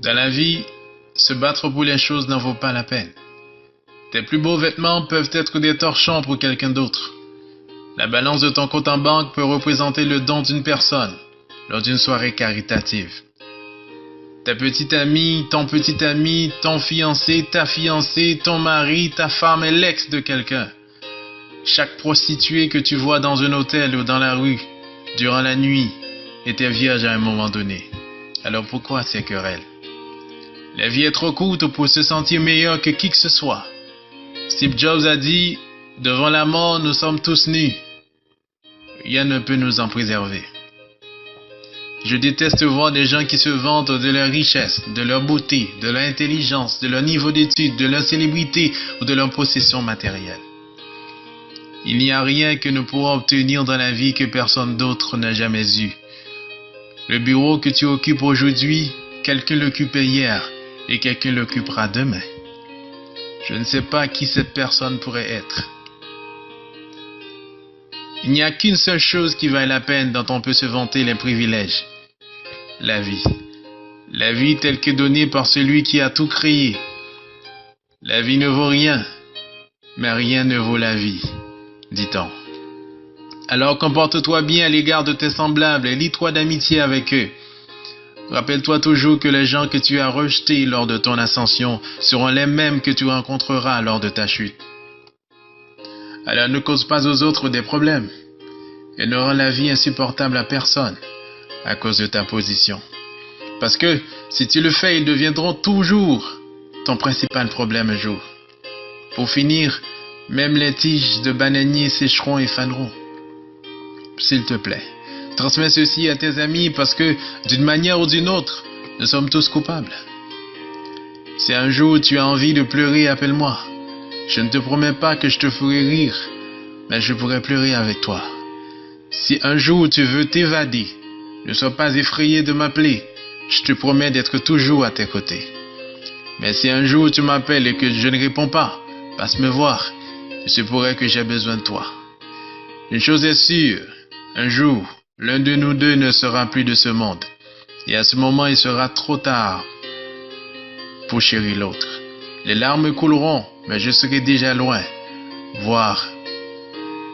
Dans la vie, se battre pour les choses n'en vaut pas la peine. Tes plus beaux vêtements peuvent être des torchons pour quelqu'un d'autre. La balance de ton compte en banque peut représenter le don d'une personne lors d'une soirée caritative. Ta petite amie, ton fiancé, ta fiancée, ton mari, ta femme est l'ex de quelqu'un. Chaque prostituée que tu vois dans un hôtel ou dans la rue, durant la nuit, était vierge à un moment donné. Alors pourquoi ces querelles? La vie est trop courte pour se sentir meilleur que qui que ce soit. Steve Jobs a dit, devant la mort, nous sommes tous nus. Rien ne peut nous en préserver. Je déteste voir des gens qui se vantent de leur richesse, de leur beauté, de leur intelligence, de leur niveau d'études, de leur célébrité ou de leur possession matérielle. Il n'y a rien que nous pourrons obtenir dans la vie que personne d'autre n'a jamais eu. Le bureau que tu occupes aujourd'hui, quelqu'un l'occupait hier et quelqu'un l'occupera demain. Je ne sais pas qui cette personne pourrait être. Il n'y a qu'une seule chose qui vaille la peine dont on peut se vanter les privilèges. La vie. La vie telle que donnée par celui qui a tout créé. La vie ne vaut rien, mais rien ne vaut la vie, dit-on. Alors comporte-toi bien à l'égard de tes semblables et lie-toi d'amitié avec eux. Rappelle-toi toujours que les gens que tu as rejetés lors de ton ascension seront les mêmes que tu rencontreras lors de ta chute. Alors ne cause pas aux autres des problèmes et ne rends la vie insupportable à personne à cause de ta position. Parce que si tu le fais, ils deviendront toujours ton principal problème un jour. Pour finir, même les tiges de bananier sécheront et faneront. S'il te plaît, transmets ceci à tes amis parce que, d'une manière ou d'une autre, nous sommes tous coupables. Si un jour tu as envie de pleurer, appelle-moi. Je ne te promets pas que je te ferai rire, mais je pourrai pleurer avec toi. Si un jour tu veux t'évader, ne sois pas effrayé de m'appeler. Je te promets d'être toujours à tes côtés. Mais si un jour tu m'appelles et que je ne réponds pas, passe me voir. Il se pourrait que j'ai besoin de toi. Une chose est sûre, un jour, l'un de nous deux ne sera plus de ce monde. Et à ce moment, il sera trop tard pour chérir l'autre. Les larmes couleront, mais je serai déjà loin, voire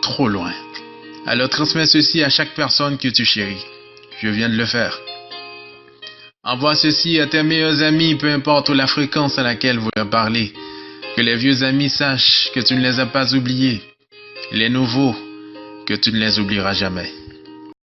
trop loin. Alors transmets ceci à chaque personne que tu chéris. Je viens de le faire. Envoie ceci à tes meilleurs amis, peu importe la fréquence à laquelle vous leur parlez. Que les vieux amis sachent que tu ne les as pas oubliés. Les nouveaux, que tu ne les oublieras jamais.